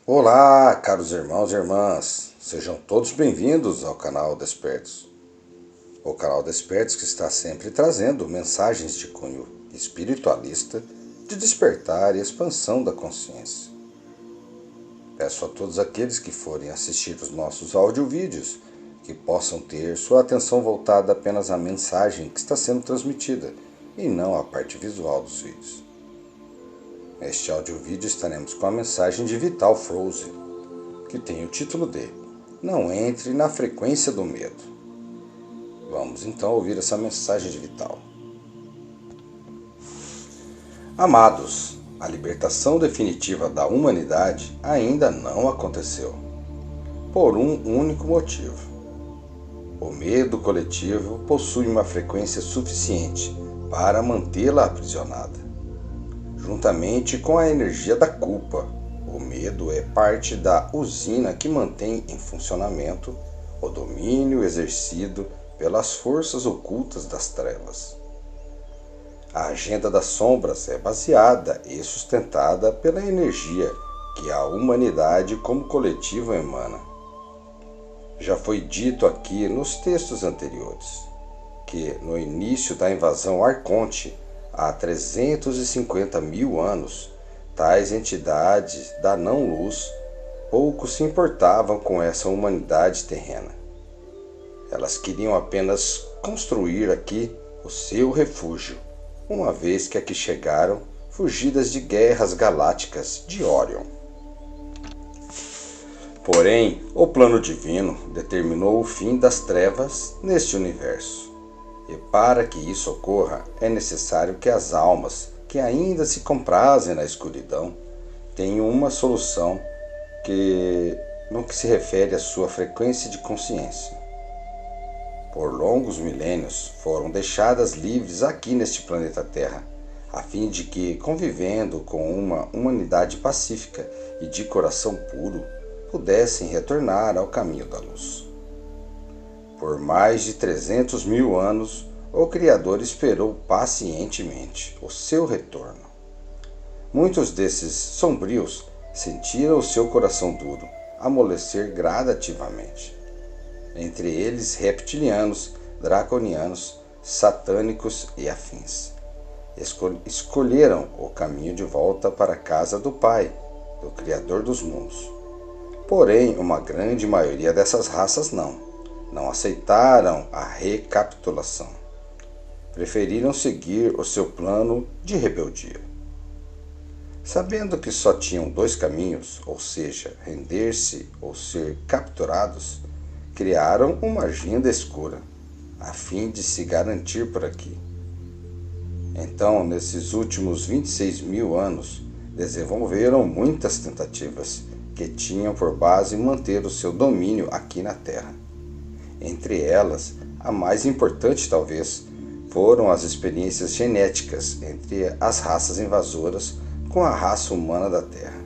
Olá, caros irmãos e irmãs, sejam todos bem-vindos ao canal Despertos. O canal Despertos que está sempre trazendo mensagens de cunho espiritualista, de despertar e expansão da consciência. Peço a todos aqueles que forem assistir os nossos audiovídeos que possam ter sua atenção voltada apenas à mensagem que está sendo transmitida e não à parte visual dos vídeos. Neste audiovídeo estaremos com a mensagem de Vital Froese, que tem o título de Não Entre na Frequência do Medo. Vamos então ouvir essa mensagem de Vital. Amados, a libertação definitiva da humanidade ainda não aconteceu, por um único motivo. O medo coletivo possui uma frequência suficiente para mantê-la aprisionada. Juntamente com a energia da culpa, o medo é parte da usina que mantém em funcionamento o domínio exercido pelas forças ocultas das trevas. A agenda das sombras é baseada e sustentada pela energia que a humanidade como coletivo emana. Já foi dito aqui nos textos anteriores que, no início da invasão arconte, há 350 mil anos, tais entidades da não-luz pouco se importavam com essa humanidade terrena. Elas queriam apenas construir aqui o seu refúgio, uma vez que aqui chegaram fugidas de guerras galácticas de Orion. Porém, o plano divino determinou o fim das trevas neste universo. E para que isso ocorra, é necessário que as almas que ainda se comprazem na escuridão tenham uma solução no que se refere à sua frequência de consciência. Por longos milênios foram deixadas livres aqui neste planeta Terra, a fim de que, convivendo com uma humanidade pacífica e de coração puro, pudessem retornar ao caminho da luz. Por mais de 300 mil anos, o Criador esperou pacientemente o seu retorno. Muitos desses sombrios sentiram o seu coração duro amolecer gradativamente. Entre eles reptilianos, draconianos, satânicos e afins. Escolheram o caminho de volta para a casa do Pai, do Criador dos mundos. Porém, uma grande maioria dessas raças não aceitaram a recapitulação. Preferiram seguir o seu plano de rebeldia. Sabendo que só tinham dois caminhos, ou seja, render-se ou ser capturados, criaram uma agenda escura, a fim de se garantir por aqui. Então, nesses últimos 26 mil anos, desenvolveram muitas tentativas que tinham por base manter o seu domínio aqui na Terra. Entre elas, a mais importante talvez, foram as experiências genéticas entre as raças invasoras com a raça humana da Terra.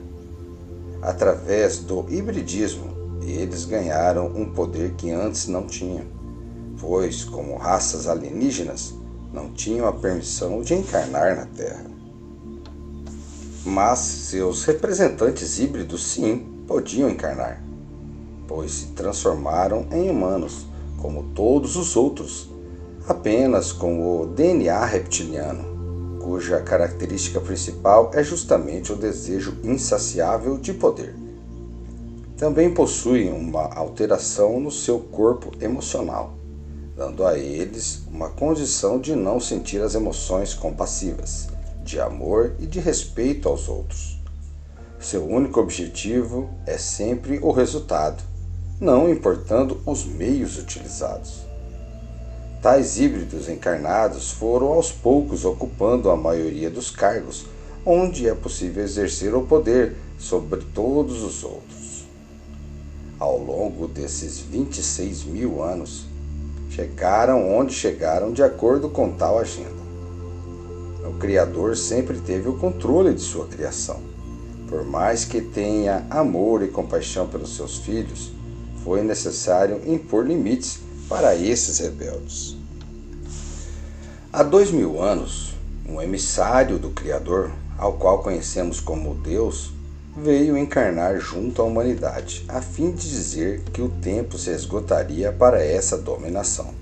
Através do hibridismo, eles ganharam um poder que antes não tinham, pois, como raças alienígenas, não tinham a permissão de encarnar na Terra. Mas seus representantes híbridos sim podiam encarnar, pois se transformaram em humanos, como todos os outros, apenas com o DNA reptiliano, cuja característica principal é justamente o desejo insaciável de poder. Também possuem uma alteração no seu corpo emocional, dando a eles uma condição de não sentir as emoções compassivas, de amor e de respeito aos outros. Seu único objetivo é sempre o resultado, não importando os meios utilizados. Tais híbridos encarnados foram aos poucos ocupando a maioria dos cargos onde é possível exercer o poder sobre todos os outros. Ao longo desses 26 mil anos, chegaram onde chegaram de acordo com tal agenda. O Criador sempre teve o controle de sua criação. Por mais que tenha amor e compaixão pelos seus filhos, foi necessário impor limites para esses rebeldes. Há 2000 anos, um emissário do Criador, ao qual conhecemos como Deus, veio encarnar junto à humanidade, a fim de dizer que o tempo se esgotaria para essa dominação.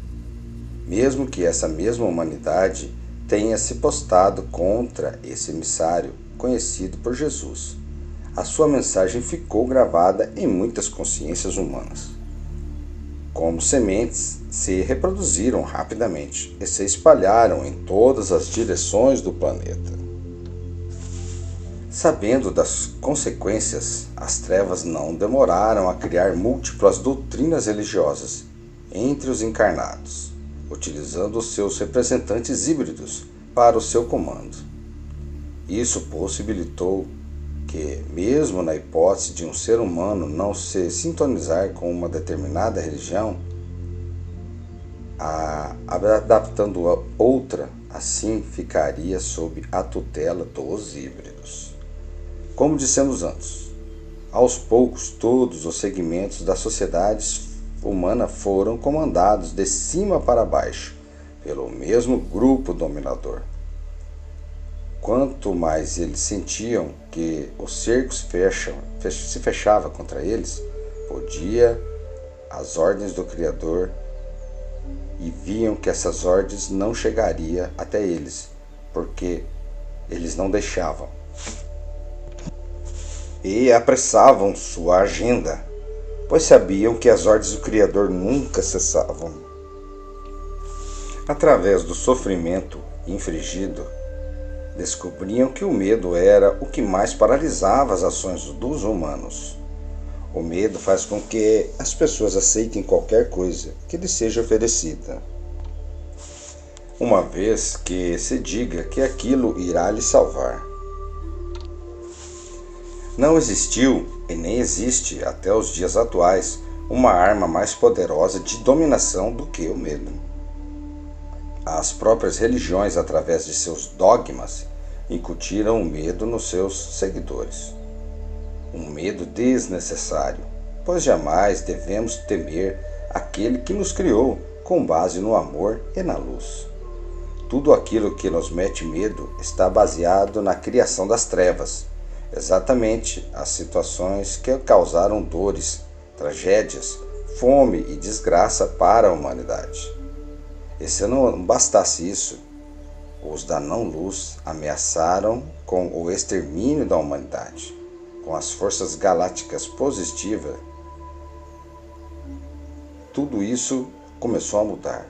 Mesmo que essa mesma humanidade tenha se postado contra esse emissário conhecido por Jesus, a sua mensagem ficou gravada em muitas consciências humanas. Como sementes, se reproduziram rapidamente e se espalharam em todas as direções do planeta. Sabendo das consequências, as trevas não demoraram a criar múltiplas doutrinas religiosas entre os encarnados, utilizando os seus representantes híbridos para o seu comando. Isso possibilitou que, mesmo na hipótese de um ser humano não se sintonizar com uma determinada religião, adaptando a outra, assim ficaria sob a tutela dos híbridos. Como dissemos antes, aos poucos todos os segmentos da sociedade humana foram comandados de cima para baixo pelo mesmo grupo dominador. Quanto mais eles sentiam que o cerco se fechava contra eles, podia as ordens do Criador, e viam que essas ordens não chegariam até eles, porque eles não deixavam. E apressavam sua agenda, pois sabiam que as ordens do Criador nunca cessavam. Através do sofrimento infligido, descobriam que o medo era o que mais paralisava as ações dos humanos. O medo faz com que as pessoas aceitem qualquer coisa que lhes seja oferecida, uma vez que se diga que aquilo irá lhe salvar. Não existiu e nem existe até os dias atuais uma arma mais poderosa de dominação do que o medo. As próprias religiões, através de seus dogmas, incutiram o medo nos seus seguidores. Um medo desnecessário, pois jamais devemos temer aquele que nos criou com base no amor e na luz. Tudo aquilo que nos mete medo está baseado na criação das trevas, exatamente as situações que causaram dores, tragédias, fome e desgraça para a humanidade. E se não bastasse isso, os da não-luz ameaçaram com o extermínio da humanidade. Com as forças galácticas positivas, tudo isso começou a mudar,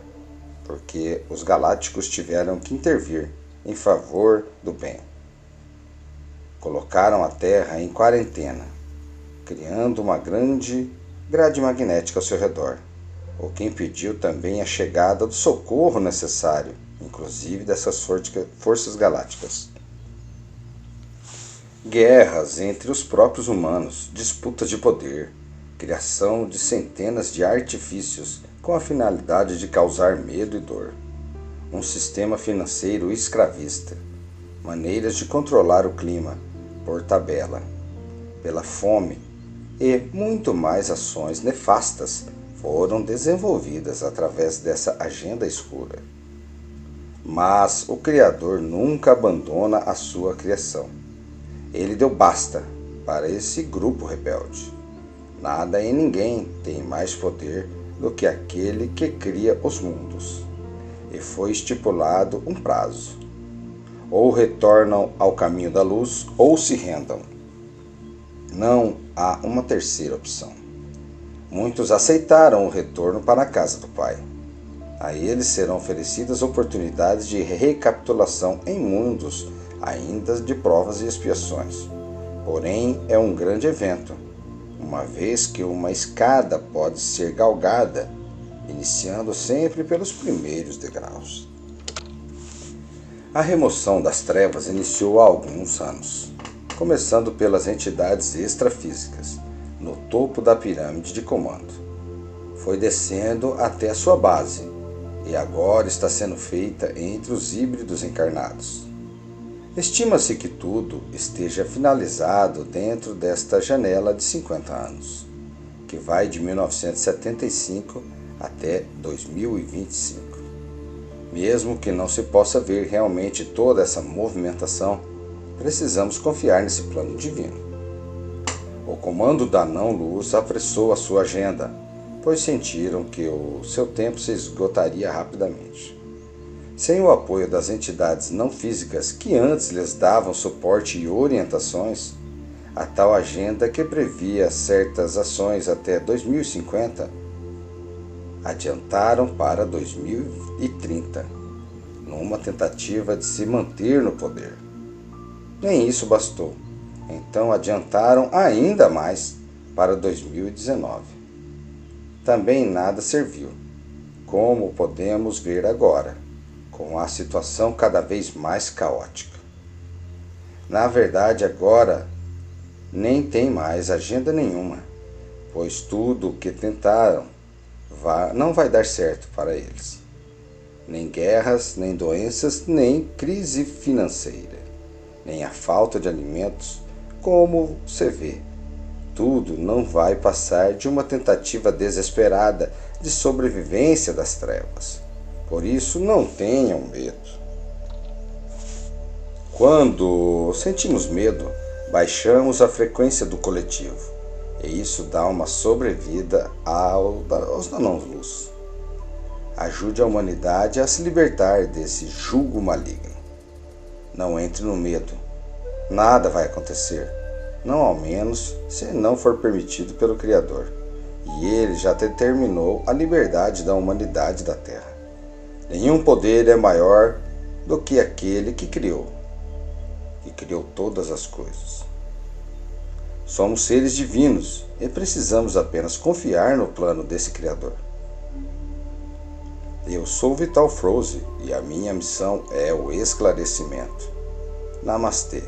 porque os galácticos tiveram que intervir em favor do bem. Colocaram a Terra em quarentena, criando uma grande grade magnética ao seu redor, o que impediu também a chegada do socorro necessário, inclusive dessas forças galácticas. Guerras entre os próprios humanos, disputas de poder, criação de centenas de artifícios com a finalidade de causar medo e dor, um sistema financeiro escravista, maneiras de controlar o clima por tabela, pela fome e muito mais ações nefastas foram desenvolvidas através dessa agenda escura. Mas o Criador nunca abandona a sua criação. Ele deu basta para esse grupo rebelde. Nada e ninguém tem mais poder do que aquele que cria os mundos. E foi estipulado um prazo. Ou retornam ao caminho da luz, ou se rendam. Não há uma terceira opção. Muitos aceitaram o retorno para a casa do Pai. A eles serão oferecidas oportunidades de recapitulação em mundos ainda de provas e expiações. Porém, é um grande evento, uma vez que uma escada pode ser galgada, iniciando sempre pelos primeiros degraus. A remoção das trevas iniciou há alguns anos, começando pelas entidades extrafísicas, no topo da pirâmide de comando. Foi descendo até a sua base, e agora está sendo feita entre os híbridos encarnados. Estima-se que tudo esteja finalizado dentro desta janela de 50 anos, que vai de 1975 até 2025. Mesmo que não se possa ver realmente toda essa movimentação, precisamos confiar nesse plano divino. O comando da não-luz apressou a sua agenda, pois sentiram que o seu tempo se esgotaria rapidamente. Sem o apoio das entidades não físicas que antes lhes davam suporte e orientações, a tal agenda, que previa certas ações até 2050, adiantaram para 2030, numa tentativa de se manter no poder. Nem isso bastou, então adiantaram ainda mais para 2019. Também nada serviu, como podemos ver agora, com a situação cada vez mais caótica. Na verdade, agora nem tem mais agenda nenhuma, pois tudo o que tentaram não vai dar certo para eles. Nem guerras, nem doenças, nem crise financeira, nem a falta de alimentos, como você vê. Tudo não vai passar de uma tentativa desesperada de sobrevivência das trevas. Por isso, não tenham medo. Quando sentimos medo, baixamos a frequência do coletivo, e isso dá uma sobrevida aos não-luz. Ajude a humanidade a se libertar desse jugo maligno. Não entre no medo. Nada vai acontecer, não ao menos se não for permitido pelo Criador, e ele já determinou a liberdade da humanidade da Terra. Nenhum poder é maior do que aquele que criou todas as coisas. Somos seres divinos e precisamos apenas confiar no plano desse Criador. Eu sou Vital Froze e a minha missão é o esclarecimento. Namastê.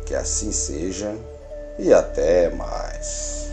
Que assim seja e até mais.